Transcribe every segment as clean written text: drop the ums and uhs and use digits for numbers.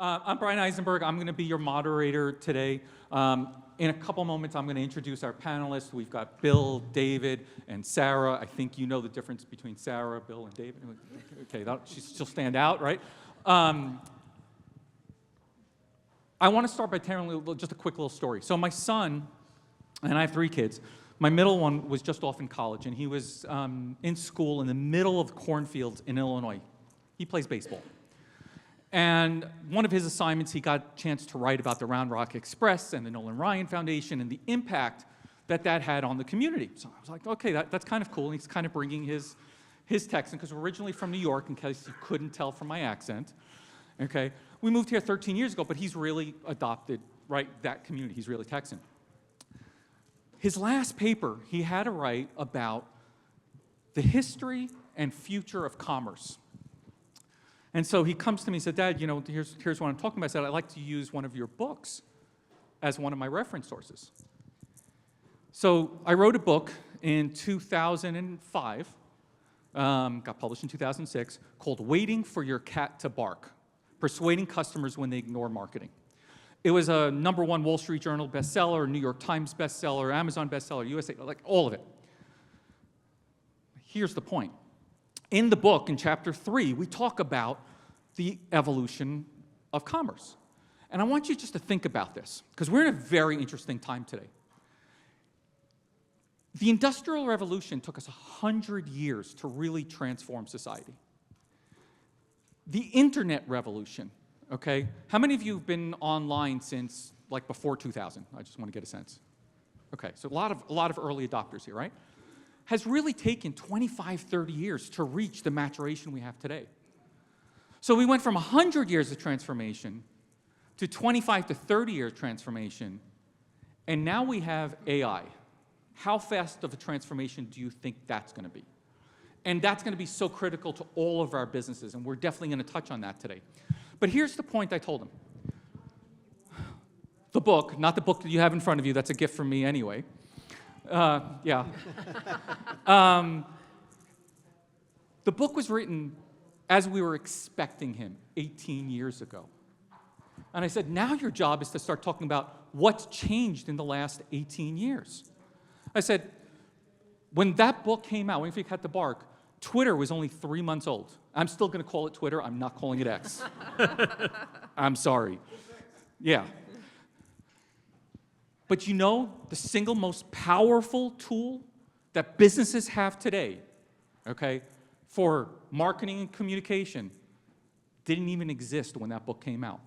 I'm Bryan Eisenberg. I'm going to be your moderator today. In a couple moments, I'm going to introduce our panelists. We've got Bill, David, and Sara. I think you know the difference between Sara, Bill, and David. Okay, she'll stand out, right? I want to start by telling just a quick little story. So my son, and I have 3 kids, my middle one was just off in college, and he was in school in the middle of cornfields in Illinois. He plays baseball. And one of his assignments, he got a chance to write about the Round Rock Express and the Nolan Ryan Foundation and the impact that that had on the community. So I was like, okay, that's kind of cool. And he's kind of bringing his Texan, because we're originally from New York, in case you couldn't tell from my accent. Okay, we moved here 13 years ago, but he's really adopted, right, that community. He's really Texan. His last paper, he had to write about the history and future of commerce. And so he comes to me and said, Dad, here's what I'm talking about. I said, I'd like to use one of your books as one of my reference sources. So I wrote a book in 2005, got published in 2006, called Waiting for Your Cat to Bark, Persuading Customers When They Ignore Marketing. It was a #1 Wall Street Journal bestseller, New York Times bestseller, Amazon bestseller, USA, like all of it. Here's the point. In the book, in chapter 3, we talk about the evolution of commerce. And I want you just to think about this, because we're in a very interesting time today. The Industrial Revolution took us 100 years to really transform society. The Internet revolution, okay? How many of you have been online since, like, before 2000? I just want to get a sense. Okay, so a lot of early adopters here, right? Has really taken 25, 30 years to reach the maturation we have today. So we went from 100 years of transformation to 25 to 30 year transformation, and now we have AI. How fast of a transformation do you think that's going to be? And that's going to be so critical to all of our businesses, and we're definitely going to touch on that today. But here's the point I told him. The book, not the book that you have in front of you, that's a gift from me anyway. Yeah. The book was written as we were expecting him 18 years ago. And I said, now your job is to start talking about what's changed in the last 18 years. I said, when that book came out, Waiting for Your Cat to Bark, Twitter was only 3 months old. I'm still going to call it Twitter. I'm not calling it X. I'm sorry. Yeah. But you know, the single most powerful tool that businesses have today, okay, for marketing and communication didn't even exist when that book came out.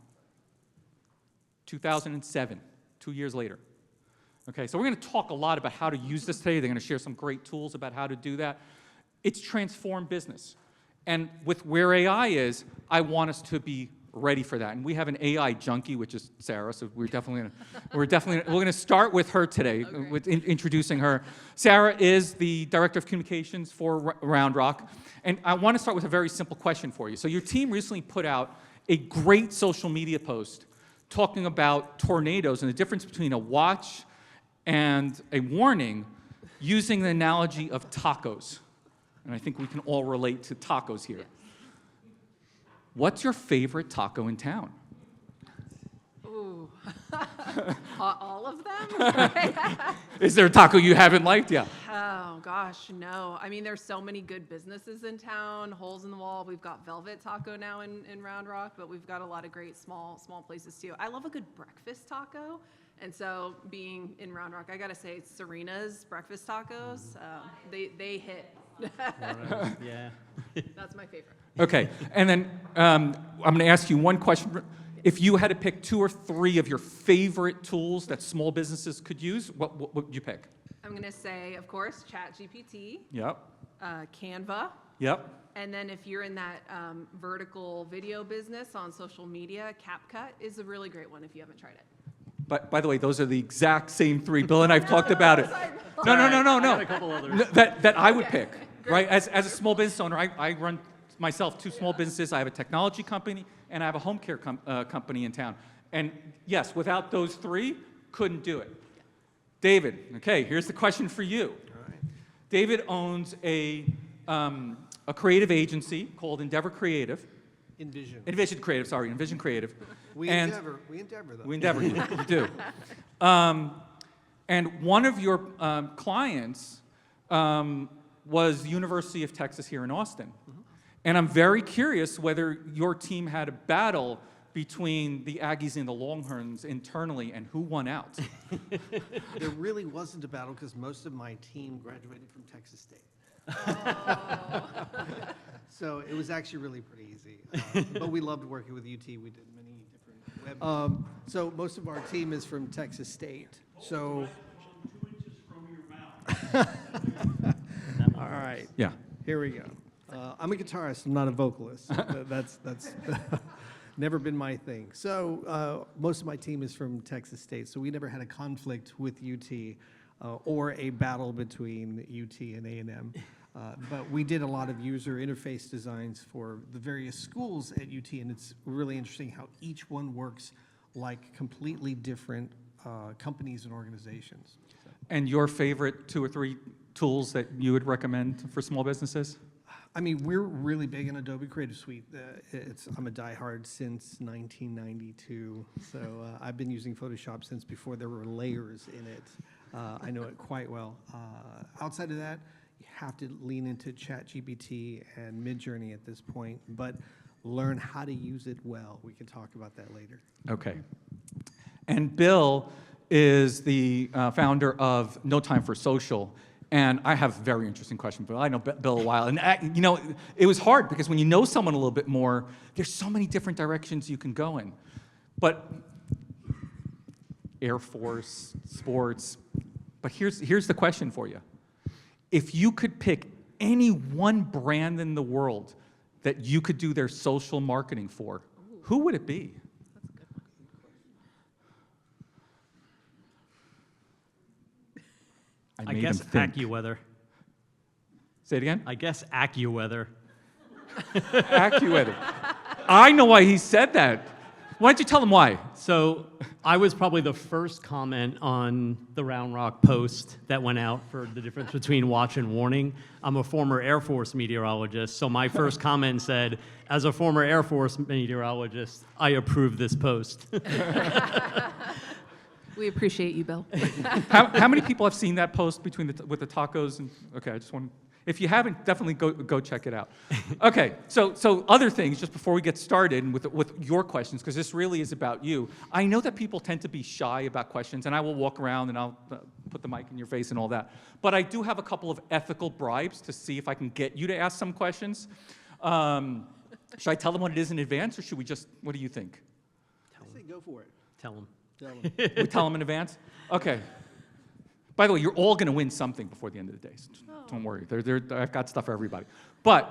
2007, 2 years later. Okay, so we're going to talk a lot about how to use this today. They're going to share some great tools about how to do that. It's transformed business. And with where AI is, I want us to be ready for that. And we have an AI junkie, which is Sara, so we're going to start with her today, okay, with introducing her. Sara is the Director of Communications for Round Rock. And I want to start with a very simple question for you. So your team recently put out a great social media post talking about tornadoes and the difference between a watch and a warning using the analogy of tacos. And I think we can all relate to tacos here. What's your favorite taco in town? Ooh, all of them? Is there a taco you haven't liked? Yeah. Oh gosh, no. I mean, there's so many good businesses in town, holes in the wall. We've got Velvet Taco now in Round Rock, but we've got a lot of great small places too. I love a good breakfast taco. And so being in Round Rock, I gotta say, it's Serena's breakfast tacos. They hit. Yeah. That's my favorite. Okay, and then I'm going to ask you one question. If you had to pick 2 or 3 of your favorite tools that small businesses could use, what would you pick? I'm going to say, of course, ChatGPT. Yep. Canva. Yep. And then if you're in that vertical video business on social media, CapCut is a really great one if you haven't tried it. But by the way, those are the exact same 3. Bill and I've talked about it. No. I got a couple others. That I would pick, right? As a small business owner, I run myself 2 small businesses. I have a technology company and I have a home care company in town. And yes, without those 3, couldn't do it. David, okay, here's the question for you. All right. David owns a creative agency called Endeavor Creative. Envision. Envision Creative, sorry, Envision Creative. We And- endeavor though. We endeavor, you do. And one of your clients was the University of Texas here in Austin. And I'm very curious whether your team had a battle between the Aggies and the Longhorns internally and who won out. There really wasn't a battle because most of my team graduated from Texas State. So it was actually really pretty easy. But we loved working with UT. We did many different so most of our team is from Texas State. So all right. Yeah. Here we go. I'm a guitarist. I'm not a vocalist. That's never been my thing. So most of my team is from Texas State. So we never had a conflict with UT or a battle between UT and A&M. But we did a lot of user interface designs for the various schools at UT, and it's really interesting how each one works like completely different companies and organizations. And your favorite 2 or 3 tools that you would recommend for small businesses? I mean, we're really big in Adobe Creative Suite. I'm a diehard since 1992, so I've been using Photoshop since before there were layers in it. I know it quite well. Outside of that, you have to lean into ChatGPT and Midjourney at this point, but learn how to use it well. We can talk about that later. Okay. And Bill is the founder of No Time for Social. And I have a very interesting question, Bill. I know Bill a while. And, you know, it was hard because when you know someone a little bit more, there's so many different directions you can go in. But Air Force, sports. But here's the question for you. If you could pick any one brand in the world that you could do their social marketing for, who would it be? I made guess him think. AccuWeather. Say it again? I guess AccuWeather. AccuWeather. I know why he said that. Why don't you tell him why? So I was probably the first comment on the Round Rock post that went out for the difference between watch and warning. I'm a former Air Force meteorologist, so my first comment said, as a former Air Force meteorologist, I approve this post. We appreciate you, Bill. How many people have seen that post between with the tacos? And okay, I just want. If you haven't, definitely go check it out. Okay, so other things just before we get started and with your questions, because this really is about you. I know that people tend to be shy about questions, and I will walk around and I'll put the mic in your face and all that. But I do have a couple of ethical bribes to see if I can get you to ask some questions. Should I tell them what it is in advance, or should we just? What do you think? I say go for it. Tell them. Tell them. We tell them in advance? Okay. By the way, you're all going to win something before the end of the day. So don't worry. I've got stuff for everybody. But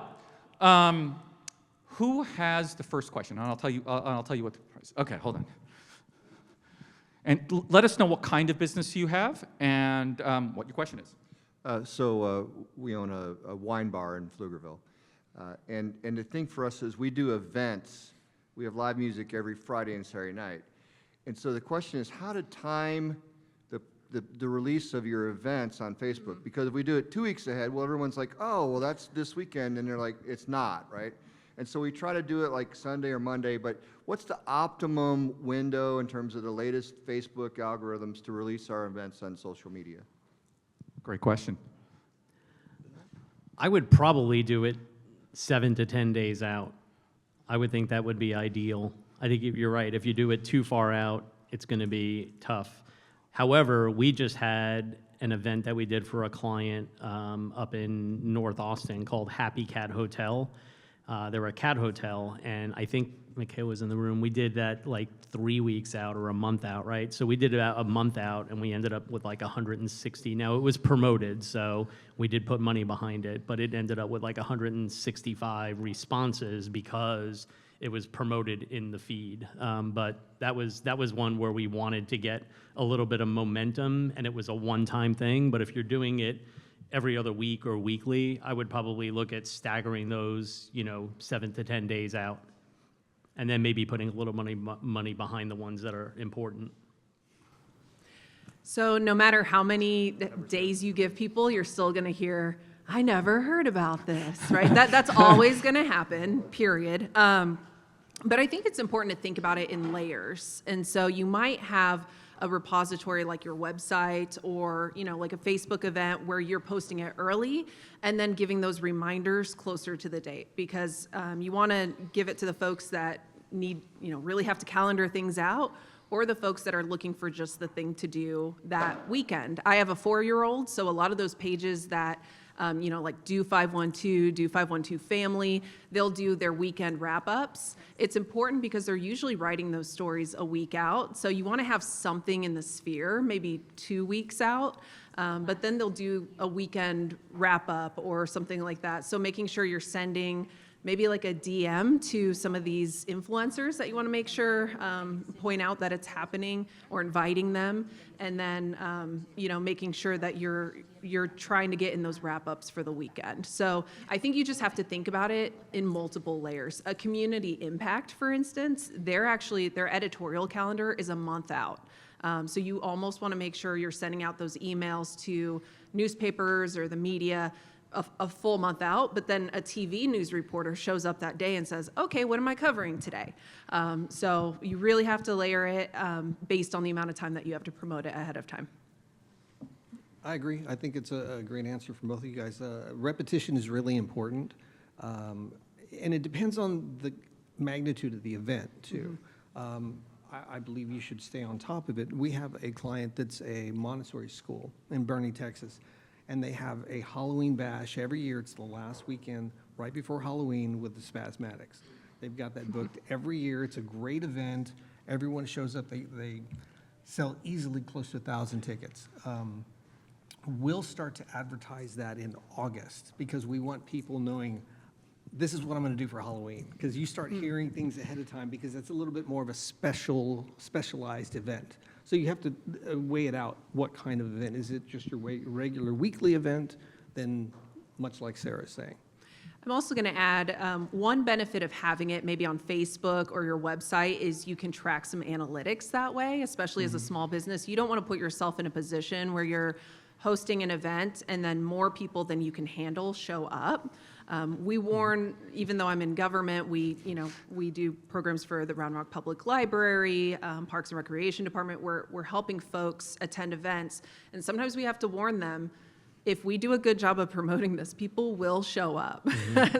who has the first question? And I'll tell you what the price. Okay, hold on. And let us know what kind of business you have and what your question is. So we own a wine bar in Pflugerville. And the thing for us is we do events. We have live music every Friday and Saturday night. And so the question is how to time the release of your events on Facebook. Because if we do it 2 weeks ahead, well, everyone's like, oh, well, that's this weekend. And they're like, it's not, right? And so we try to do it like Sunday or Monday. But what's the optimum window in terms of the latest Facebook algorithms to release our events on social media? Great question. I would probably do it 7 to 10 days out. I would think that would be ideal. I think you're right. If you do it too far out, it's going to be tough. However, we just had an event that we did for a client up in North Austin called Happy Cat Hotel. They're a cat hotel, and I think Mikhail was in the room. We did that like 3 weeks out or a month out, right? So we did about a month out, and we ended up with like 160. Now, it was promoted, so we did put money behind it, but it ended up with like 165 responses because it was promoted in the feed. But that was one where we wanted to get a little bit of momentum, and it was a one-time thing. But if you're doing it every other week or weekly, I would probably look at staggering those, 7 to 10 days out, and then maybe putting a little money behind the ones that are important. So no matter how many days you give people, you're still going to hear, I never heard about this, right? That's always going to happen, period. But I think it's important to think about it in layers. And so you might have a repository like your website or, like a Facebook event where you're posting it early and then giving those reminders closer to the date, because you want to give it to the folks that need, really have to calendar things out, or the folks that are looking for just the thing to do that weekend. I have a 4-year-old, so a lot of those pages that like Do 512, Do 512 Family, they'll do their weekend wrap-ups. It's important because they're usually writing those stories a week out, so you want to have something in the sphere, maybe 2 weeks out, but then they'll do a weekend wrap-up or something like that. So making sure you're sending maybe like a DM to some of these influencers that you want to make sure point out that it's happening, or inviting them, and then making sure that you're trying to get in those wrap-ups for the weekend. So I think you just have to think about it in multiple layers. A community impact, for instance, their editorial calendar is a month out. So you almost want to make sure you're sending out those emails to newspapers or the media a full month out, but then a TV news reporter shows up that day and says, okay, what am I covering today? So you really have to layer it based on the amount of time that you have to promote it ahead of time. I agree. I think it's a great answer from both of you guys. Repetition is really important, and it depends on the magnitude of the event, too. I believe you should stay on top of it. We have a client that's a Montessori school in Bernie, Texas, and they have a Halloween bash every year. It's the last weekend right before Halloween with the Spasmatics. They've got that booked every year. It's a great event. Everyone shows up. They sell easily close to 1,000 tickets. We'll start to advertise that in August because we want people knowing this is what I'm going to do for Halloween, because you start hearing things ahead of time, because it's a little bit more of a specialized event. So you have to weigh it out. What kind of event? Is it just your regular weekly event? Then much like Sarah's saying. I'm also going to add one benefit of having it maybe on Facebook or your website is you can track some analytics that way, especially as a small business. You don't want to put yourself in a position where you're hosting an event and then more people than you can handle show up. We warn, even though I'm in government, we do programs for the Round Rock Public Library, Parks and Recreation Department. We're helping folks attend events, and sometimes we have to warn them, if we do a good job of promoting this, people will show up.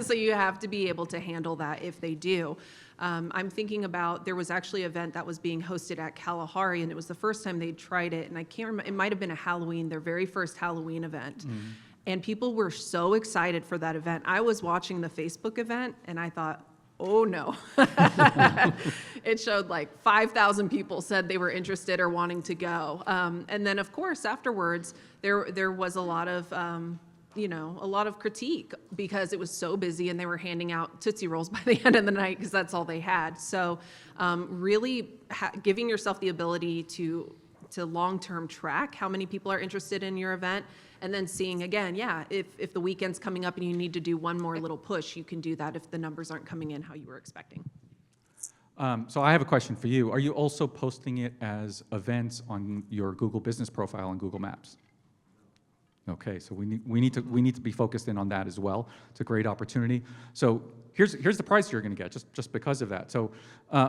So you have to be able to handle that if they do. I'm thinking about, there was actually an event that was being hosted at Kalahari, and it was the first time they'd tried it, and I can't remember, it might have been a Halloween, their very first Halloween event. And people were so excited for that event. I was watching the Facebook event, and I thought, oh no. It showed like 5,000 people said they were interested or wanting to go. And then, of course, afterwards, there was a lot of, a lot of critique because it was so busy and they were handing out Tootsie Rolls by the end of the night because that's all they had. So really giving yourself the ability to long-term track how many people are interested in your event, and then seeing again, if the weekend's coming up and you need to do one more little push, you can do that if the numbers aren't coming in how you were expecting. So I have a question for you. Are you also posting it as events on your Google Business profile on Google Maps? Okay, so we need to be focused in on that as well. It's a great opportunity. So here's the prize you're going to get just because of that. So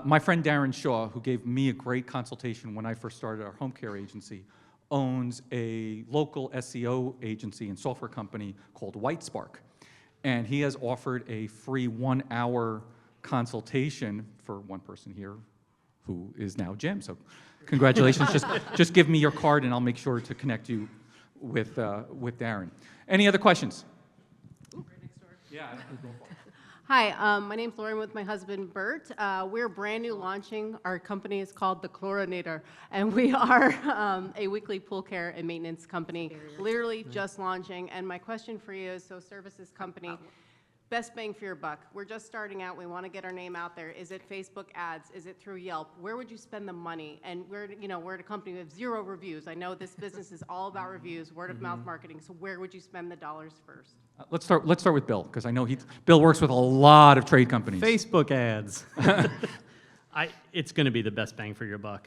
my friend Darren Shaw, who gave me a great consultation when I first started our home care agency, owns a local SEO agency and software company called White Spark, and he has offered a free 1-hour consultation for one person here, who is now Jim. So congratulations. just give me your card, and I'll make sure to connect you with Darren. Any other questions? Right next door. Yeah. Hi, my name's Lauren with my husband Bert. We're brand new launching. Our company is called The Chlorinator, and we are a weekly pool care and maintenance company, literally just launching. And my question for you is, so services company, best bang for your buck. We're just starting out. We want to get our name out there. Is it Facebook ads? Is it through Yelp? Where would you spend the money? And we're at a company with 0 reviews. I know this business is all about reviews, word of mouth marketing. So where would you spend the dollars first? Let's start with Bill, because I know Bill works with a lot of trade companies. Facebook ads. It's going to be the best bang for your buck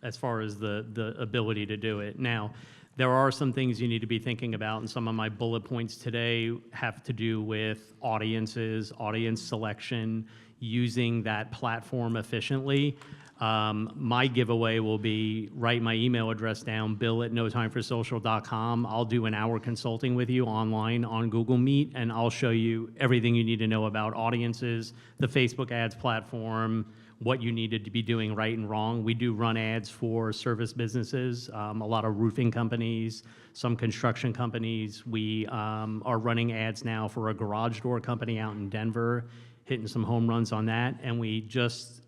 as far as the ability to do it. Now, there are some things you need to be thinking about, and some of my bullet points today have to do with audiences, audience selection. using that platform efficiently. My giveaway will be, write my email address down, bill@notimeforsocial.com. I'll do an hour consulting with you online on Google Meet, and I'll show you everything you need to know about audiences, the Facebook ads platform, what you needed to be doing right and wrong. We do run ads for service businesses, a lot of roofing companies, some construction companies. We are running ads now for a garage door company out in Denver, hitting some home runs on that, and we just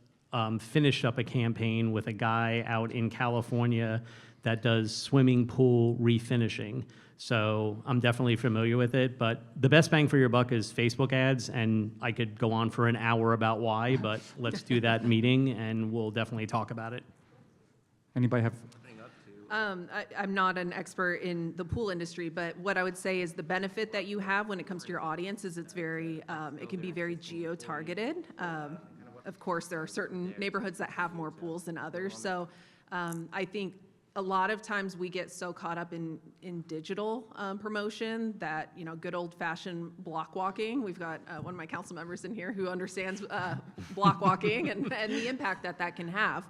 finished up a campaign with a guy out in California that does swimming pool refinishing. So I'm definitely familiar with it, but the best bang for your buck is Facebook ads, and I could go on for an hour about why, but let's do that meeting and we'll definitely talk about it. Anybody have? I'm not an expert in the pool industry, but what I would say is the benefit that you have when it comes to your audience is it's very, it can be very geo-targeted. Of course, there are certain neighborhoods that have more pools than others, so I think a lot of times we get so caught up in digital promotion that, you know, good old-fashioned block walking. We've got one of my council members in here who understands block walking and the impact that that can have.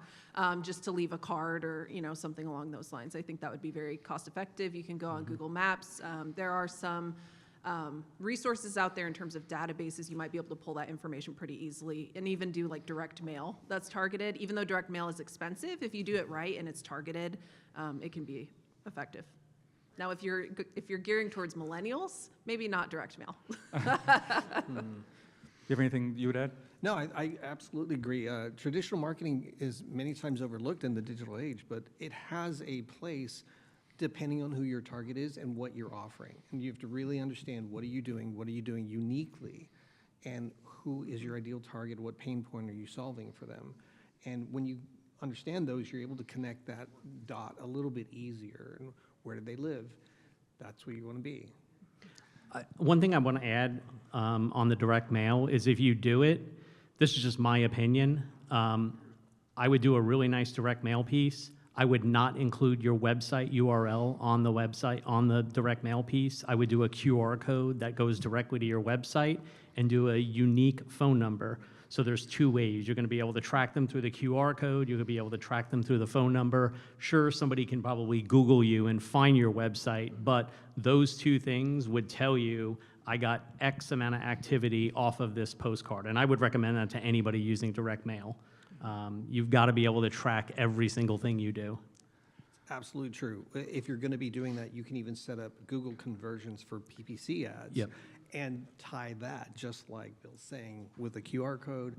Just to leave a card or, you know, something along those lines. I think that would be very cost-effective. You can go on Google Maps. There are some resources out there in terms of databases. You might be able to pull that information pretty easily and even do like direct mail that's targeted. Even though direct mail is expensive, if you do it right and it's targeted, it can be effective. Now, if you're gearing towards millennials, maybe not direct mail. You have anything you would add? No, I absolutely agree. Traditional marketing is many times overlooked in the digital age, but it has a place depending on who your target is and what you're offering. And you have to really understand, what are you doing uniquely, and who is your ideal target, what pain point are you solving for them? And when you understand those, you're able to connect that dot a little bit easier. And where do they live? That's where you want to be. One thing I want to add on the direct mail is, if you do it, this is just my opinion, I would do a really nice direct mail piece. I would not include your website URL on the website, on the direct mail piece. I would do a QR code that goes directly to your website and do a unique phone number. So there's two ways. You're going to be able to track them through the QR code. You're going to be able to track them through the phone number. Sure, somebody can probably Google you and find your website, but those two things would tell you, I got X amount of activity off of this postcard. And I would recommend that to anybody using direct mail. You've got to be able to track every single thing you do. Absolutely true. If you're going to be doing that, you can even set up Google conversions for PPC ads. Yep. And tie that, just like Bill's saying, with a QR code,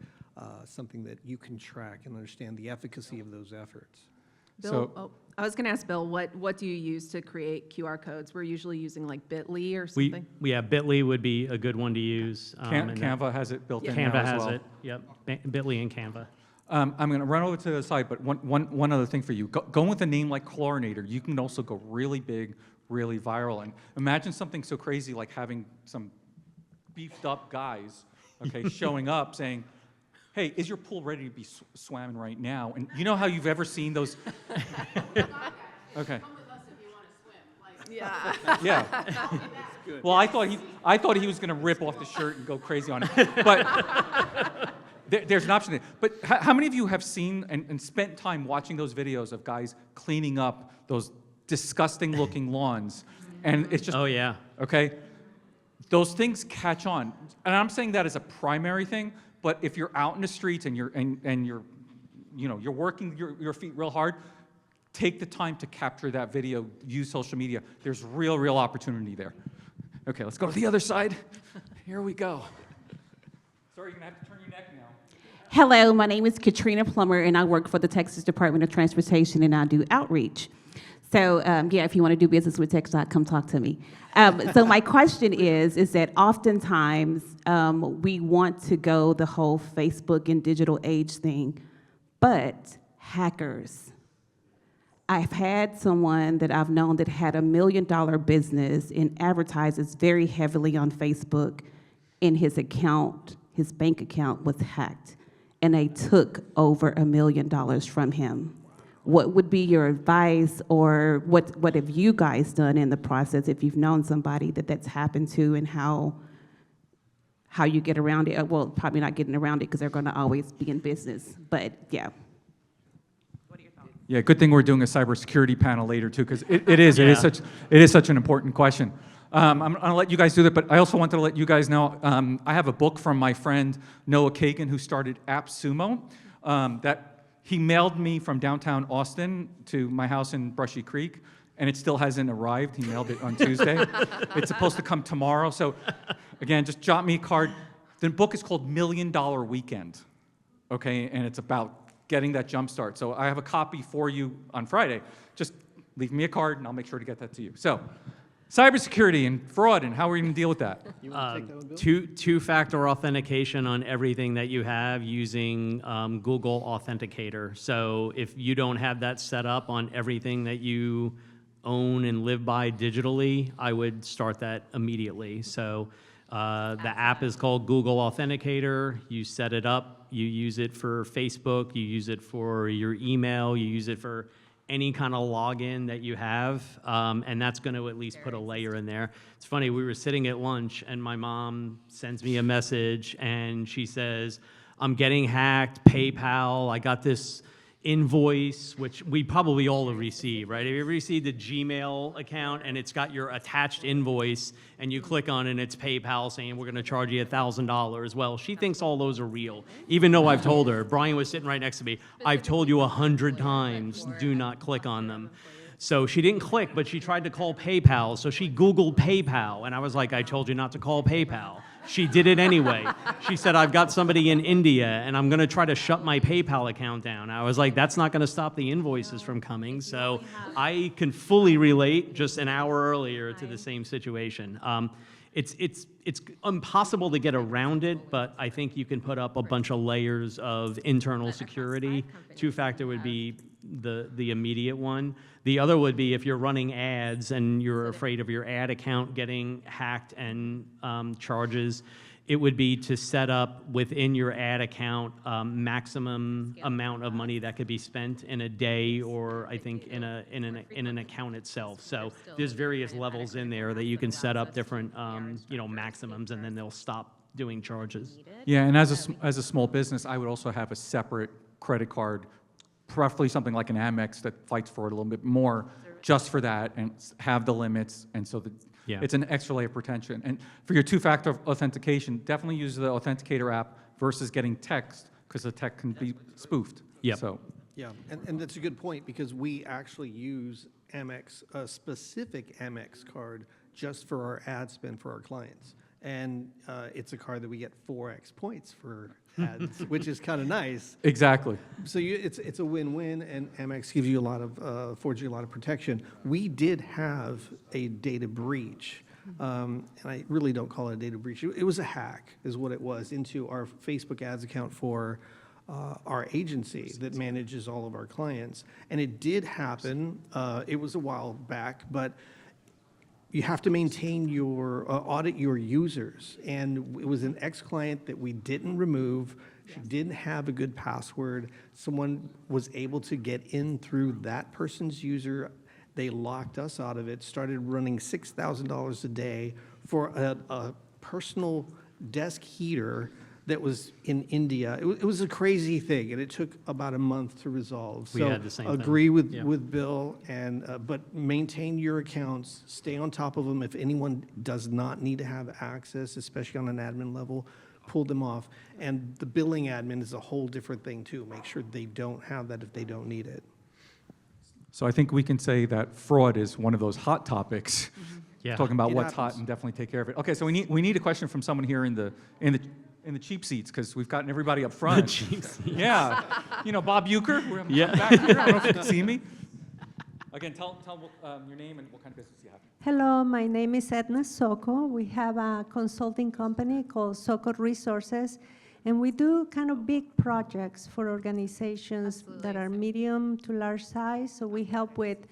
something that you can track and understand the efficacy of those efforts. Bill, I was going to ask Bill, what do you use to create QR codes? We're usually using like Bitly or something. Bitly would be a good one to use. And Canva has it built in now Canva as has well. it, yep. Bitly and Canva. I'm going to run over to the side, but one other thing for you. Going with a name like Chlorinator, you can also go really big, really viral. And imagine something so crazy like having some beefed up guys, okay, showing up saying, hey, is your pool ready to be swamming right now? And you know how you've ever seen those? Okay. Come with us if you want to swim. Yeah. Yeah. Well, I thought he was going to rip off the shirt and go crazy on it. But there's an option there. But how many of you have seen and spent time watching those videos of guys cleaning up those disgusting looking lawns? And it's just, Oh, yeah. okay? Those things catch on. And I'm saying that as a primary thing, but if you're out in the streets and you're working your feet real hard, take the time to capture that video, use social media. There's real opportunity there. Okay, let's go to the other side. Here we go. Sorry, you're gonna have to turn your neck now. Hello, my name is Katrina Plummer, and I work for the Texas Department of Transportation, and I do outreach. So, if you want to do business with TxDOT, come talk to me. So my question is that oftentimes we want to go the whole Facebook and digital age thing, but hackers. I've had someone that I've known that had $1 million business and advertises very heavily on Facebook, and his bank account was hacked, and they took over $1 million from him. What would be your advice, or what have you guys done in the process if you've known somebody that's happened to, and how how you get around it. Well, probably not getting around it because they're going to always be in business. But yeah. Yeah, good thing we're doing a cybersecurity panel later too, because it is Yeah. such an important question. I'm gonna let you guys do that, but I also wanted to let you guys know, I have a book from my friend Noah Kagan, who started AppSumo, that he mailed me from downtown Austin to my house in Brushy Creek, and it still hasn't arrived. He mailed it on Tuesday. It's supposed to come tomorrow, so again, just jot me a card. The book is called $1 Million Weekend, okay, and it's about getting that jump start. So I have a copy for you on Friday. Just leave me a card and I'll make sure to get that to you. So, cybersecurity and fraud, and how are we going to deal with that? You want to take that one, Bill? Two-factor authentication on everything that you have using Google Authenticator. So if you don't have that set up on everything that you own and live by digitally, I would start that immediately. So the app is called Google Authenticator. You set it up. You use it for Facebook. You use it for your email. You use it for any kind of login that you have, and that's going to at least put a layer in there. It's funny, we were sitting at lunch, and my mom sends me a message, and she says, I'm getting hacked, PayPal, I got this invoice, which we probably all have received, right? Have you ever received a Gmail account, and it's got your attached invoice, and you click on it, and it's PayPal saying, we're going to charge you $1,000. Well, she thinks all those are real, even though I've told her. Brian was sitting right next to me. I've told you 100 times, do not click on them. So she didn't click, but she tried to call PayPal, so she Googled PayPal, and I was like, I told you not to call PayPal. She did it anyway. She said, I've got somebody in India, and I'm going to try to shut my PayPal account down. I was like, that's not going to stop the invoices from coming. So I can fully relate just an hour earlier to the same situation. It's impossible to get around it, but I think you can put up a bunch of layers of internal security. Two-factor would be the immediate one. The other would be if you're running ads and you're afraid of your ad account getting hacked and charges, it would be to set up within your ad account maximum amount of money that could be spent in a day, or I think in an account itself. So there's various levels in there that you can set up different maximums, and then they'll stop doing charges. Yeah, and as a small business, I would also have a separate credit card, preferably something like an Amex that fights for it a little bit more, just for that, and have the limits, and so that Yeah. it's an extra layer of protection. And for your two-factor authentication, definitely use the Authenticator app versus getting text, because the text can be spoofed. Yep. So, Yeah, and that's a good point, because we actually use Amex, a specific Amex card, just for our ad spend for our clients. And it's a card that we get 4x points for ads, which is kind of nice. exactly. So it's a win-win, and Amex gives you a lot of, affords you a lot of protection. We did have a data breach, and I really don't call it a data breach. It was a hack, is what it was, into our Facebook ads account for our agency that manages all of our clients. And it did happen. It was a while back, but you have to maintain your, audit your users. And it was an ex-client that we didn't remove. She didn't have a good password. Someone was able to get in through that person's user. They locked us out of it, started running $6,000 a day for a personal desk heater that was in India. It was a crazy thing, and it took about a month to resolve. We had the same thing. Agree with, Yeah. with Bill, and, but maintain your accounts, stay on top of them. If anyone does not need to have access, especially on an admin level, pull them off. And the billing admin is a whole different thing too. Make sure they don't have that if they don't need it. So I think we can say that fraud is one of those hot topics. Yeah. Talking about It what's hot happens. and definitely take care of it. Okay, so we need a question from someone here in the cheap seats, because we've gotten everybody up front. cheap seats. Yeah, Bob Euchre. We're Yeah. back here. I don't know if you can see me. Again, tell your name and what kind of business you have. Hello, my name is Edna Soko. We have a consulting company called Soko Resources, and we do kind of big projects for organizations that are medium to large size. So we help with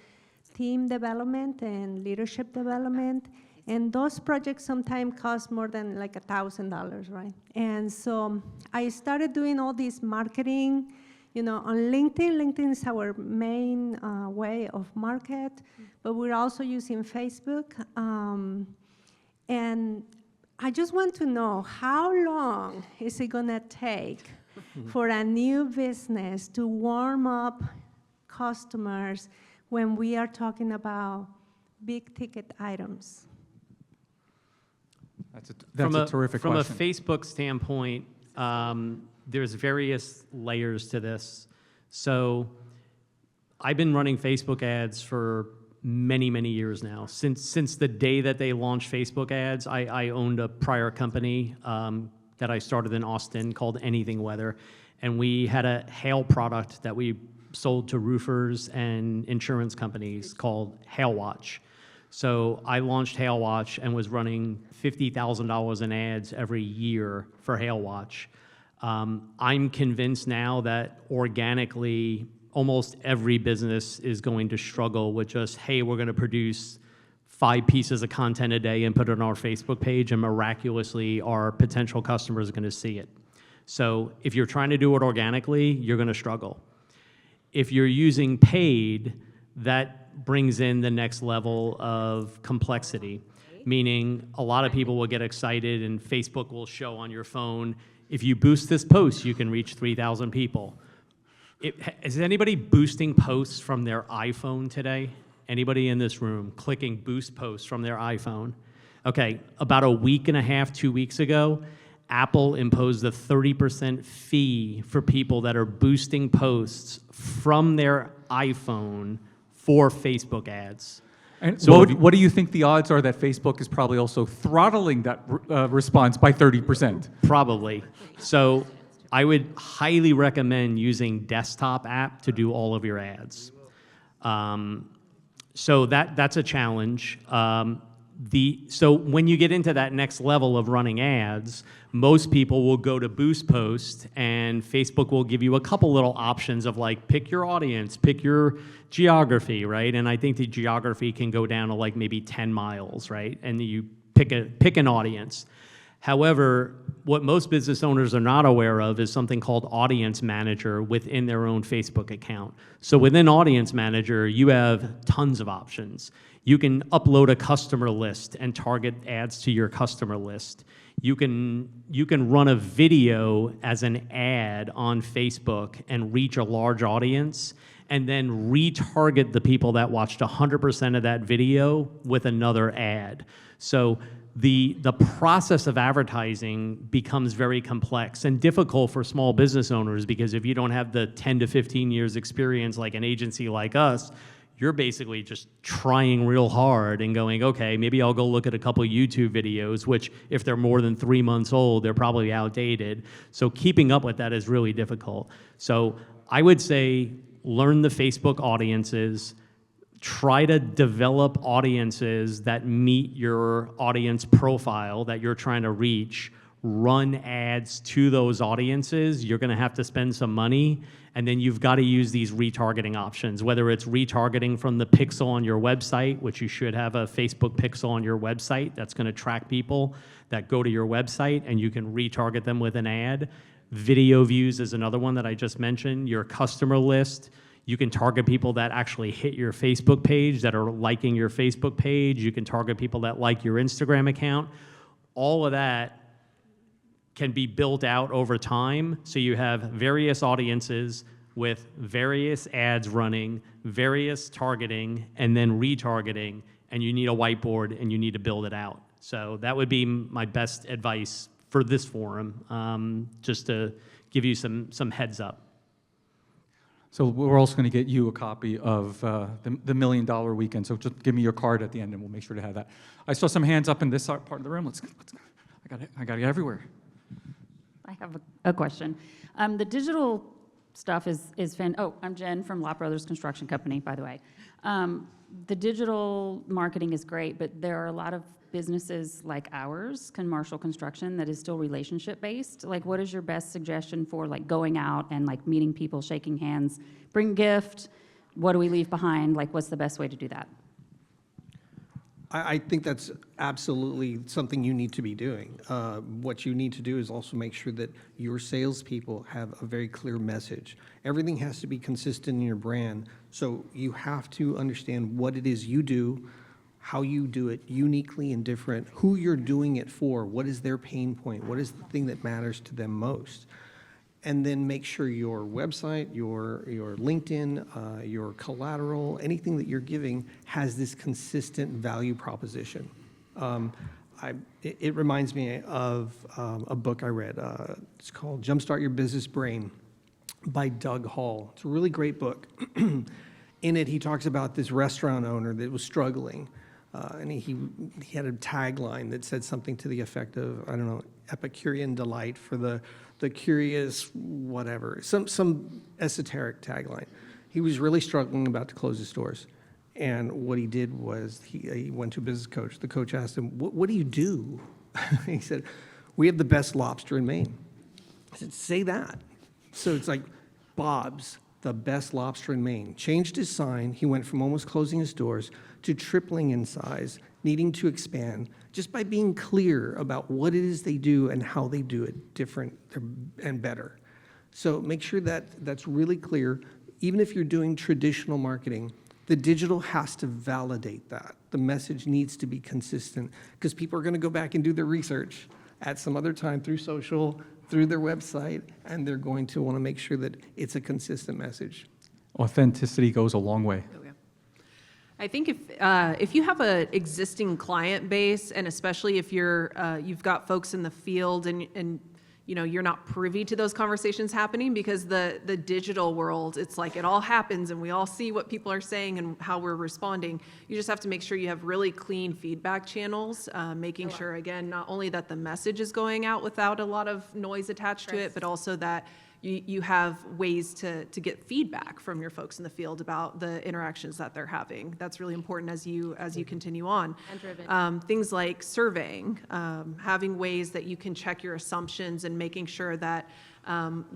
team development and leadership development. And those projects sometimes cost more than like $1,000, right? And so I started doing all this marketing, on LinkedIn. LinkedIn is our main way of market, but we're also using Facebook. And I just want to know, how long is it gonna take for a new business to warm up customers when we are talking about big ticket items? That's a terrific From question. a Facebook standpoint, there's various layers to this. So I've been running Facebook ads for many, many years now. Since the day that they launched Facebook ads, I owned a prior company that I started in Austin called Anything Weather, and we had a hail product that we sold to roofers and insurance companies called Hail Watch. So I launched Hail Watch and was running $50,000 in ads every year for Hail Watch. I'm convinced now that organically, almost every business is going to struggle with just, hey, we're going to produce 5 pieces of content a day and put it on our Facebook page, and miraculously our potential customers are going to see it. So if you're trying to do it organically, you're going to struggle. If you're using paid, that brings in the next level of complexity, meaning a lot of people will get excited and Facebook will show on your phone, if you boost this post, you can reach 3,000 people. Is anybody boosting posts from their iPhone today? Anybody in this room clicking boost posts from their iPhone? Okay, about a week and a half, 2 weeks ago, Apple imposed a 30% fee for people that are boosting posts from their iPhone for Facebook ads. And So what do you think the odds are that Facebook is probably also throttling that response by 30%? Probably. So I would highly recommend using desktop app to do all of your ads. So that's a challenge. So when you get into that next level of running ads, most people will go to Boost Post, and Facebook will give you a couple little options of like, pick your audience, pick your geography, right? And I think the geography can go down to like maybe 10 miles, right? And you pick an audience. However, what most business owners are not aware of is something called Audience Manager within their own Facebook account. So within Audience Manager, you have tons of options. You can upload a customer list and target ads to your customer list. You can run a video as an ad on Facebook and reach a large audience, and then retarget the people that watched 100% of that video with another ad. So the process of advertising becomes very complex and difficult for small business owners, because if you don't have the 10 to 15 years experience like an agency like us, you're basically just trying real hard and going, okay, maybe I'll go look at a couple YouTube videos, which if they're more than 3 months old, they're probably outdated. So keeping up with that is really difficult. So I would say learn the Facebook audiences, try to develop audiences that meet your audience profile that you're trying to reach, run ads to those audiences. You're gonna have to spend some money, and then you've got to use these retargeting options, whether it's retargeting from the pixel on your website, which you should have a Facebook pixel on your website that's gonna track people that go to your website, and you can retarget them with an ad. Video views is another one that I just mentioned. Your customer list, you can target people that actually hit your Facebook page, that are liking your Facebook page. You can target people that like your Instagram account. All of that can be built out over time, so you have various audiences with various ads running, various targeting, and then retargeting, and you need a whiteboard and you need to build it out. So that would be my best advice for this forum, just to give you some heads up. So we're also going to get you a copy of the $1 Million Weekend. So just give me your card at the end, and we'll make sure to have that. I saw some hands up in this part of the room. I got it everywhere. I have a question. The digital stuff is oh, I'm Jen from Lott Brothers Construction Company, by the way. The digital marketing is great, but there are a lot of businesses like ours, commercial construction, that is still relationship-based. Like, what is your best suggestion for like going out and like meeting people, shaking hands, bring a gift? What do we leave behind? Like, what's the best way to do that? I think that's absolutely something you need to be doing. What you need to do is also make sure that your salespeople have a very clear message. Everything has to be consistent in your brand, so you have to understand what it is you do, how you do it uniquely and different, who you're doing it for, what is their pain point, what is the thing that matters to them most. And then make sure your website, your LinkedIn, your collateral, anything that you're giving has this consistent value proposition. It reminds me of a book I read. It's called Jumpstart Your Business Brain by Doug Hall. It's a really great book. In it, he talks about this restaurant owner that was struggling. And he had a tagline that said something to the effect of, I don't know, Epicurean delight for the curious, whatever, some esoteric tagline. He was really struggling about to close his doors. And what he did was he went to a business coach. The coach asked him, what do you do? He said, we have the best lobster in Maine. I said, say that. So it's like, Bob's, the best lobster in Maine. Changed his sign. He went from almost closing his doors to tripling in size, needing to expand, just by being clear about what it is they do and how they do it different and better. So make sure that that's really clear. Even if you're doing traditional marketing, the digital has to validate that. The message needs to be consistent because people are going to go back and do their research at some other time through social, through their website, and they're going to want to make sure that it's a consistent message. Authenticity goes a long way. Oh, yeah. I think if you have an existing client base, and especially if you've got folks in the field and you know, you're not privy to those conversations happening, because the digital world, it's like it all happens and we all see what people are saying and how we're responding. You just have to make sure you have really clean feedback channels, making sure, again, not only that the message is going out without a lot of noise attached to it, but also that you have ways to get feedback from your folks in the field about the interactions that they're having. That's really important as you continue on. And driven. Things like surveying, having ways that you can check your assumptions and making sure that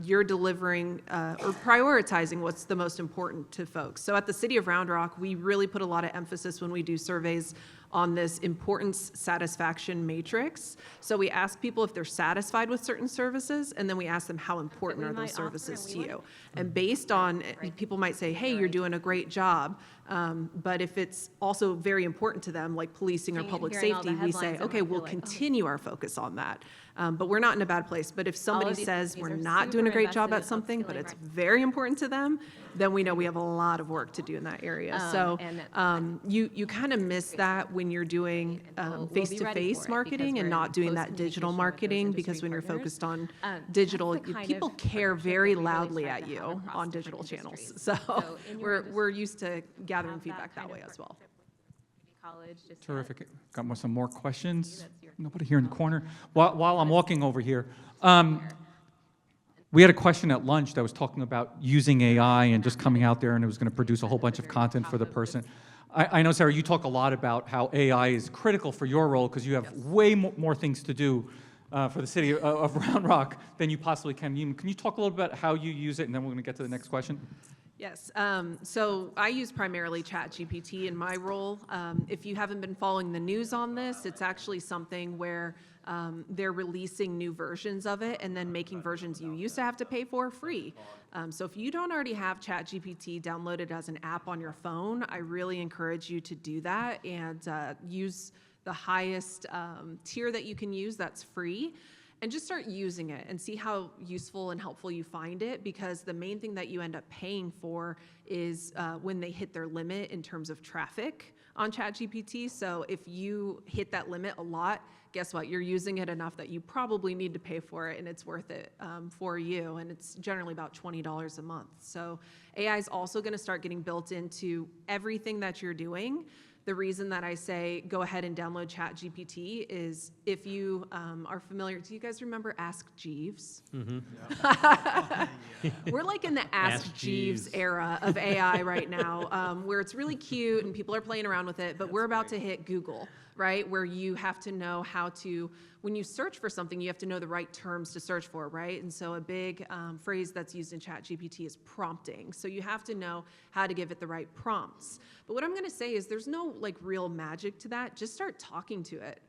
you're delivering or prioritizing what's the most important to folks. So at the City of Round Rock, we really put a lot of emphasis when we do surveys on this importance satisfaction matrix. So we ask people if they're satisfied with certain services, and then we ask them how important are those services to you. And based on, people might say, hey, you're doing a great job, but if it's also very important to them, like policing or public safety, we say, okay, we'll continue our focus on that. But we're not in a bad place. But if somebody says we're not doing a great job at something, but it's very important to them, then we know we have a lot of work to do in that area. So you kind of miss that when you're doing face-to-face marketing and not doing that digital marketing, because when you're focused on digital, people care very loudly at you on digital channels. So we're used to gathering feedback that way as well. Terrific. Got some more questions? Nobody here in the corner? While I'm walking over here, we had a question at lunch that was talking about using AI and just coming out there and it was going to produce a whole bunch of content for the person. I know, Sarah, you talk a lot about how AI is critical for your role because you have way more things to do for the city of Round Rock than you possibly can. Can you talk a little bit about how you use it, and then we're going to get to the next question? Yes, so I use primarily ChatGPT in my role. If you haven't been following the news on this, it's actually something where they're releasing new versions of it and then making versions you used to have to pay for free. So if you don't already have ChatGPT downloaded as an app on your phone, I really encourage you to do that and use the highest tier that you can use that's free. And just start using it and see how useful and helpful you find it, because the main thing that you end up paying for is when they hit their limit in terms of traffic on ChatGPT. So if you hit that limit a lot, guess what? You're using it enough that you probably need to pay for it, and it's worth it for you. And it's generally about $20 a month. So AI is also going to start getting built into everything that you're doing. The reason that I say go ahead and download ChatGPT is if you are familiar, do you guys remember Ask Jeeves? Mm-hmm. We're like in the Ask Jeeves era of AI right now, where it's really cute and people are playing around with it, but we're about to hit Google, right? Where you have to know how to, when you search for something, you have to know the right terms to search for, right? And so a big phrase that's used in ChatGPT is prompting. So you have to know how to give it the right prompts. But what I'm going to say is there's no like real magic to that. Just start talking to it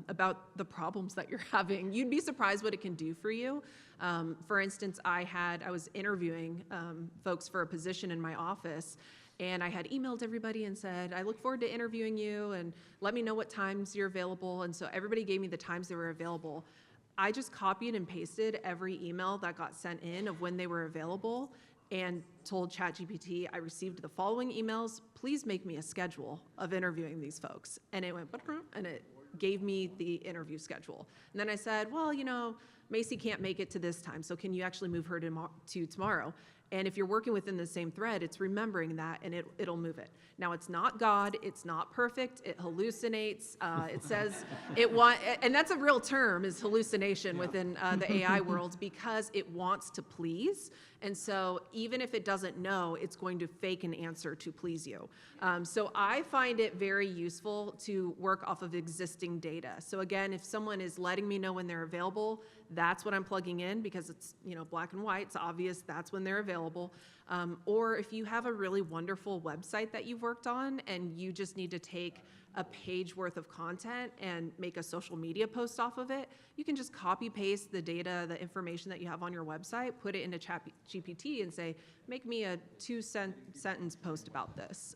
about the problems that you're having. You'd be surprised what it can do for you. For instance, I was interviewing folks for a position in my office, And I had emailed everybody and said, I look forward to interviewing you and let me know what times you're available. And so everybody gave me the times they were available. I just copied and pasted every email that got sent in of when they were available and told ChatGPT, I received the following emails. Please make me a schedule of interviewing these folks. And it went, and it gave me the interview schedule. And then I said, well, you know, Macy can't make it to this time, so can you actually move her to tomorrow? And if you're working within the same thread, it's remembering that, and it'll move it. Now, it's not God, it's not perfect, it hallucinates, it says and that's a real term, is hallucination within the AI world, because it wants to please. And so even if it doesn't know, it's going to fake an answer to please you. So I find it very useful to work off of existing data. So again, if someone is letting me know when they're available, that's what I'm plugging in, because it's, you know, black and white, it's obvious that's when they're available. Or if you have a really wonderful website that you've worked on and you just need to take a page worth of content and make a social media post off of it, you can just copy paste the data, the information that you have on your website, put it into ChatGPT and say, make me a 2-sentence post about this.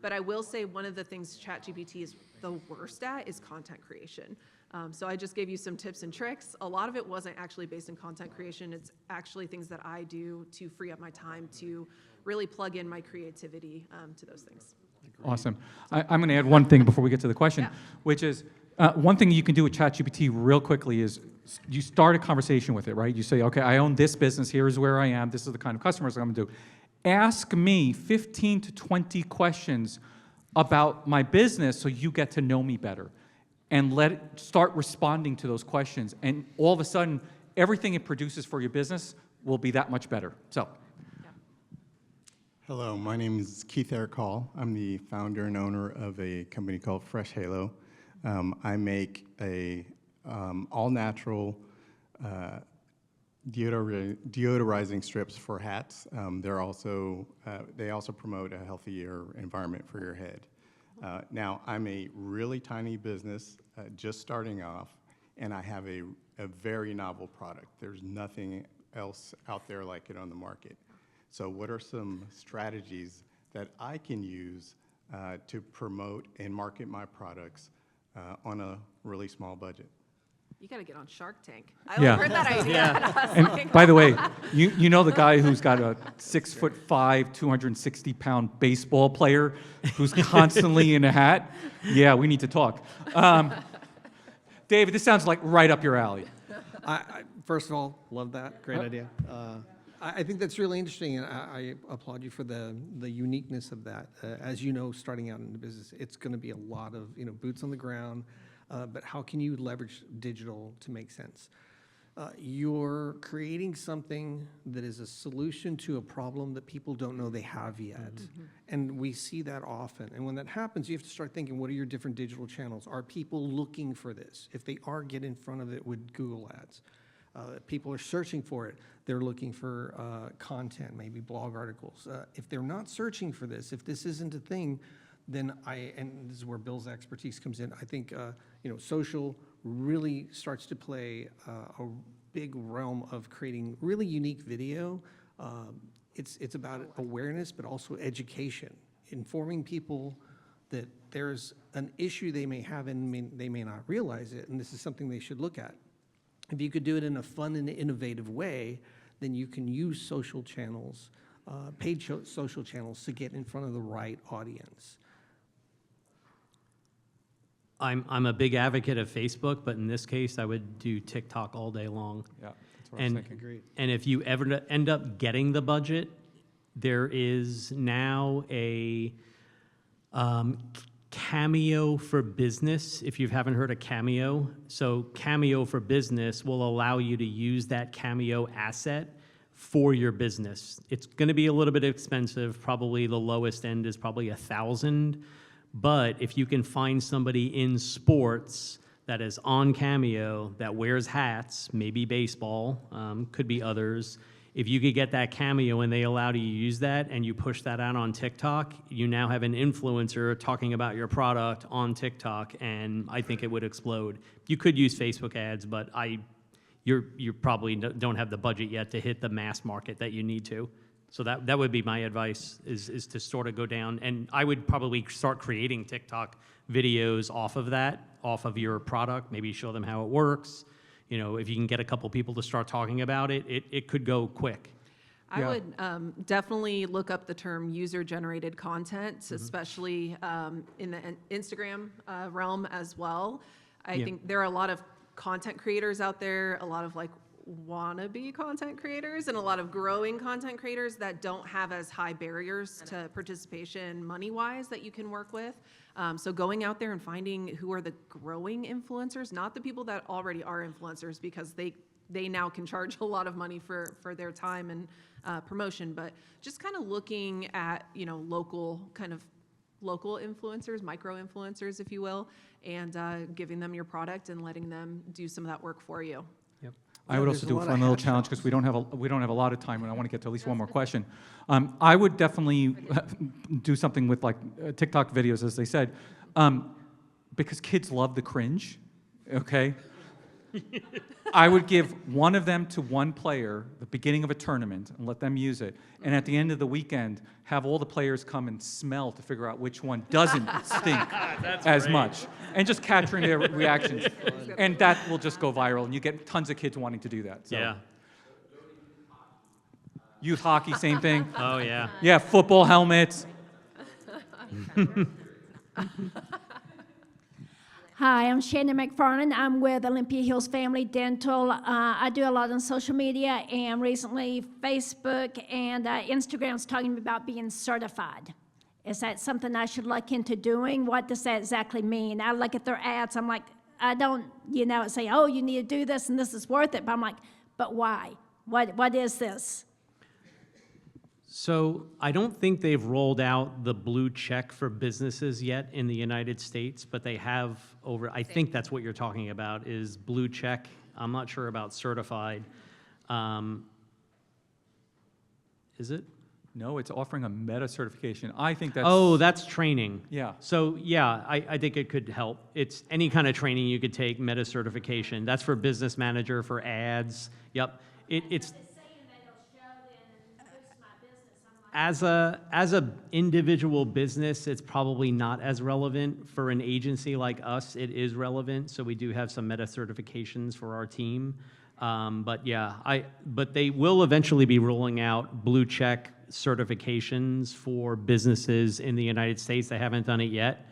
But I will say one of the things ChatGPT is the worst at is content creation. So I just gave you some tips and tricks. A lot of it wasn't actually based in content creation. It's actually things that I do to free up my time to really plug in my creativity to those things. Awesome. I'm going to add one thing before we get to the question, Yeah. which is one thing you can do with ChatGPT real quickly is you start a conversation with it, right? You say, okay, I own this business. Here's where I am. This is the kind of customers I'm going to do. Ask me 15 to 20 questions about my business so you get to know me better. And let it start responding to those questions. And all of a sudden, everything it produces for your business will be that much better. So. Hello, my name is Keith Eric Hall. I'm the founder and owner of a company called Fresh Halo. I make a all-natural deodorizing strips for hats. They also promote a healthier environment for your head. Now, I'm a really tiny business, just starting off, and I have a very novel product. There's nothing else out there like it on the market. So what are some strategies that I can use to promote and market my products on a really small budget? You got to get on Shark Tank. I heard that idea. And I was And like, by the way, you know the guy who's got a 6'5", 260-pound baseball player who's constantly in a hat? Yeah, we need to talk. David, this sounds like right up your alley. First of all, love that. Great idea. I think that's really interesting, and I applaud you for the uniqueness of that. As you know, starting out in the business, it's going to be a lot of boots on the ground, but how can you leverage digital to make sense? You're creating something that is a solution to a problem that people don't know they have yet. Mm-hmm. And we see that often. And when that happens, you have to start thinking, what are your different digital channels? Are people looking for this? If they are, get in front of it with Google Ads. People are searching for it. They're looking for content, maybe blog articles. If they're not searching for this, if this isn't a thing, then and this is where Bill's expertise comes in, I think social really starts to play a big realm of creating really unique video. It's about awareness, but also education, informing people that there's an issue they may have and they may not realize it, and this is something they should look at. If you could do it in a fun and innovative way, then you can use social channels, paid social channels, to get in front of the right audience. I'm a big advocate of Facebook, but in this case, I would do TikTok all day long. Yeah, that's what I was thinking. Agreed. And if you ever end up getting the budget, there is now a Cameo for Business, if you haven't heard of Cameo. So Cameo for Business will allow you to use that Cameo asset for your business. It's going to be a little bit expensive. Probably the lowest end is probably $1,000. But if you can find somebody in sports that is on Cameo that wears hats, maybe baseball, could be others. If you could get that Cameo and they allow you to use that and you push that out on TikTok, you now have an influencer talking about your product on TikTok, and I think it would explode. You could use Facebook ads, but you probably don't have the budget yet to hit the mass market that you need to. So that would be my advice, is to sort of go down, and I would probably start creating TikTok videos off of that, off of your product, maybe show them how it works. You know, if you can get a couple people to start talking about it, it could go quick. I Yeah. would definitely look up the term user-generated content, especially in the Instagram realm as well. I Yeah. think there are a lot of content creators out there, a lot of like wannabe content creators, and a lot of growing content creators that don't have as high barriers to participation money-wise that you can work with. So going out there and finding who are the growing influencers, not the people that already are influencers, because they now can charge a lot of money for their time and promotion, but just kind of looking at, you know, local influencers, micro influencers, if you will, and giving them your product and letting them do some of that work for you. Yep. I would there's also a do a lot of fun little hat challenge shops. because we don't have a lot of time, and I want to get to at least one more question. I would definitely do something with like TikTok videos, as they said, because kids love the cringe. Okay. I would give one of them to one player at the beginning of a tournament and let them use it, and at the end of the weekend, have all the players come and smell to figure out which one doesn't stink as great. much, and just capturing their reactions, and that will just go viral, and you get tons of kids wanting to do that. So. Yeah. Youth hockey, same thing. Oh, yeah. Yeah, football helmets. Hi, I'm Shannon McFarland. I'm with Olympia Hills Family Dental. I do a lot on social media, and recently Facebook and Instagram's talking about being certified. Is that something I should look into doing? What does that exactly mean? I look at their ads, I'm like, I don't, say, oh, you need to do this and this is worth it. But I'm like, but why? What is this? So I don't think they've rolled out the blue check for businesses yet in the United States, but they have I think that's what you're talking about, is blue check. I'm not sure about certified. Is it? No, it's offering a meta certification. I think that's. Oh, that's training. Yeah. So yeah, I think it could help. It's any kind of training you could take, meta certification. That's for business manager, for ads. Yep. It's as a individual business, it's probably not as relevant. For an agency like us, it is relevant. So we do have some meta certifications for our team. But yeah, but they will eventually be rolling out blue check certifications for businesses in the United States. They haven't done it yet.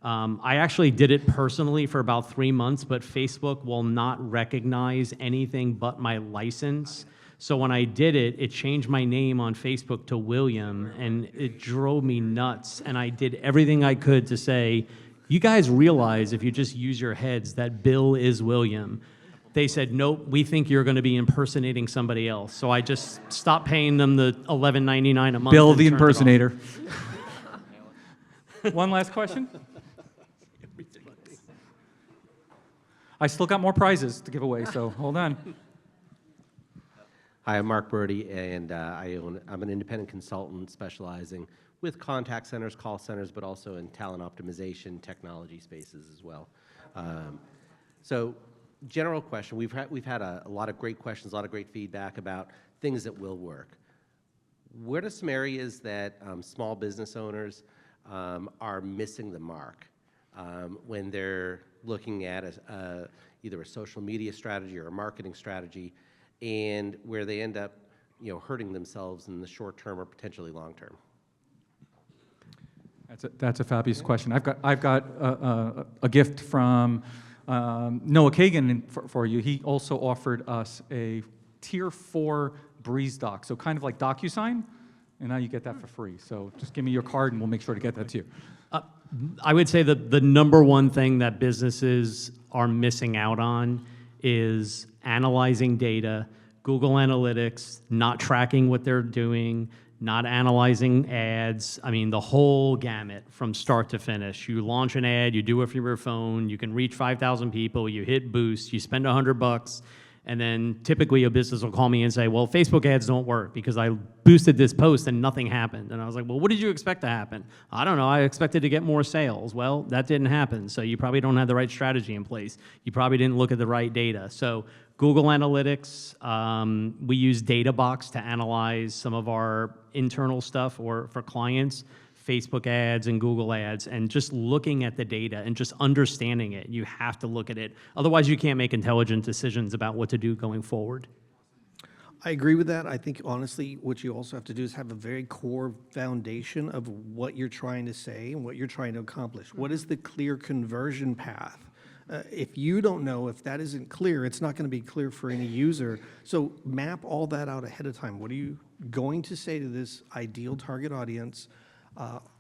I actually did it personally for about 3 months, but Facebook will not recognize anything but my license. So when I did it, it changed my name on Facebook to William, and it drove me nuts. And I did everything I could to say, you guys realize if you just use your heads that Bill is William. They said, nope, we think you're going to be impersonating somebody else. So I just stopped paying them the $11.99 a month. Bill and the turned it off. impersonator. One last question. I still got more prizes to give away, so hold on. Hi, I'm Mark Birdie, and I'm an independent consultant specializing with contact centers, call centers, but also in talent optimization technology spaces as well. So, general question: we've had a lot of great questions, a lot of great feedback about things that will work. What are some areas that small business owners are missing the mark when they're looking at either a social media strategy or a marketing strategy, and where they end up, hurting themselves in the short term or potentially long term? That's a fabulous question. I've got a gift from Noah Kagan for you. He also offered us a Tier 4 Breeze Doc, so kind of like DocuSign, and now you get that for free. So just give me your card, and we'll make sure to get that to you. I would say that the number one thing that businesses are missing out on is analyzing data, Google Analytics, not tracking what they're doing, not analyzing ads. I mean, the whole gamut from start to finish. You launch an ad, you do it from your phone, you can reach 5,000 people, you hit boost, you spend $100, And then typically a business will call me and say, well, Facebook ads don't work because I boosted this post and nothing happened. And I was like, well, what did you expect to happen? I don't know, I expected to get more sales. Well, that didn't happen. So you probably don't have the right strategy in place. You probably didn't look at the right data. So Google Analytics, we use DataBox to analyze some of our internal stuff or for clients. Facebook ads and Google ads, and just looking at the data and just understanding it. You have to look at it. Otherwise, you can't make intelligent decisions about what to do going forward. I agree with that. I think honestly, what you also have to do is have a very core foundation of what you're trying to say and what you're trying to accomplish. What is the clear conversion path? If you don't know, if that isn't clear, it's not going to be clear for any user. So map all that out ahead of time. What are you going to say to this ideal target audience?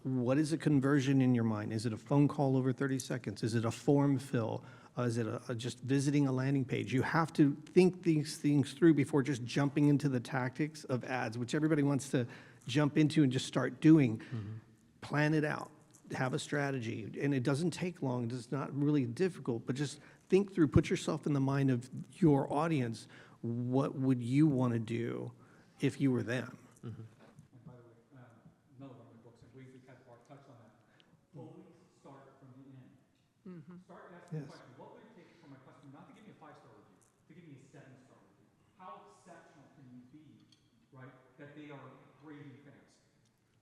What is a conversion in your mind? Is it a phone call over 30 seconds? Is it a form fill? Is it just visiting a landing page? You have to think these things through before just jumping into the tactics of ads, which everybody wants to jump into and just start doing. Plan it out. Have a strategy. And it doesn't take long. It's not really difficult, but just think through, put yourself in the mind of your audience. What would you want to do if you were them? Another one of the books, and we kind of touched on that. Always start from the end. Start asking the question, what would it take for my customer not to give me a 5-star review, to give me a 7-star review? How exceptional can you be, right, that they are raving fans?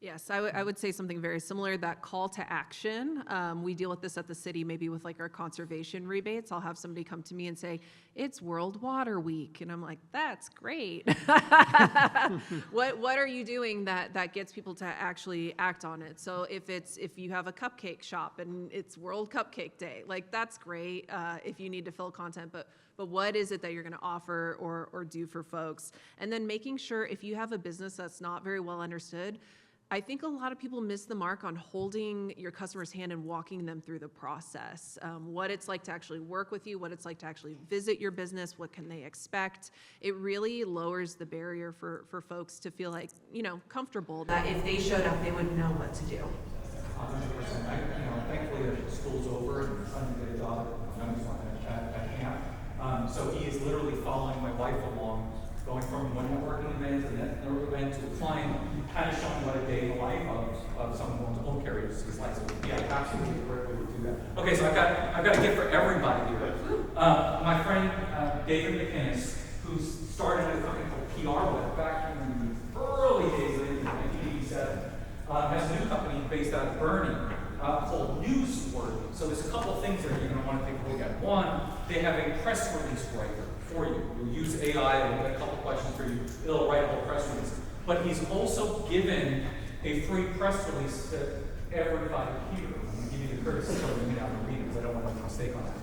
Yes, I would say something very similar, that call to action. We deal with this at the city, maybe with like our conservation rebates. I'll have somebody come to me and say, it's World Water Week. And I'm like, that's great. What are you doing that gets people to actually act on it? So if you have a cupcake shop and it's World Cupcake Day, like that's great if you need to fill content, but what is it that you're gonna offer or do for folks? And then making sure if you have a business that's not very well understood, I think a lot of people miss the mark on holding your customer's hand and walking them through the process. What it's like to actually work with you, what it's like to actually visit your business, what can they expect. It really lowers the barrier for folks to feel like, comfortable that if they showed up, they would know what to do. 100%. Thankfully the school's over and my son did a job at camp. So he is literally following my wife along, going from one networking event to the network event to a client, kind of showing what a day in the life of someone going to home care is like. So yeah, absolutely a great way to do that. Okay, so I've got a gift for everybody here. My friend David McInnes, who started a company called PR Web back in the early days of 1987, has a new company based out of Bernie called Newsworthy. So there's a couple of things there you're going to want to take a look at. One, they have a press release writer for you. You'll use AI, it'll get a couple questions for you, it'll write a whole press release. But he's also given a free press release to everybody here. I'm going to give you the courtesy of reading it out and read it because I don't want to make a mistake on that.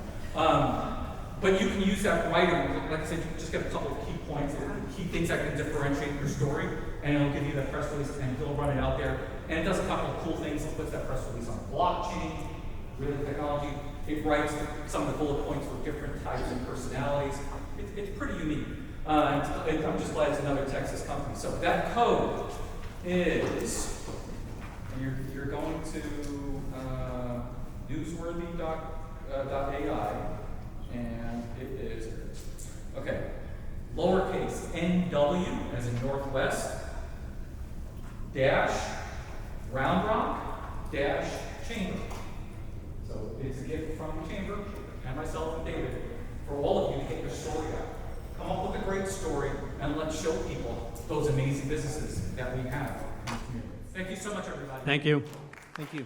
But you can use that writer, like I said, you just get a couple of key points, key things that can differentiate your story, and it'll give you that press release and he'll run it out there. And it does a couple of cool things. It puts that press release on blockchain, really technology. It writes some of the bullet points for different types of personalities. It's pretty unique. And I'm just glad it's another Texas company. So that code is, you're going to newsworthy.ai, and it is, okay, lowercase NW, as in Northwest, dash, Round Rock, dash, Chamber. So it's a gift from the Chamber and myself and David for all of you to get your story out. Come up with a great story and let's show people those amazing businesses that we have in the community. Thank you so much, everybody. Thank you. Thank you.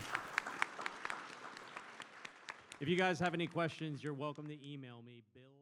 If you guys have any questions, you're welcome to email me, Bill.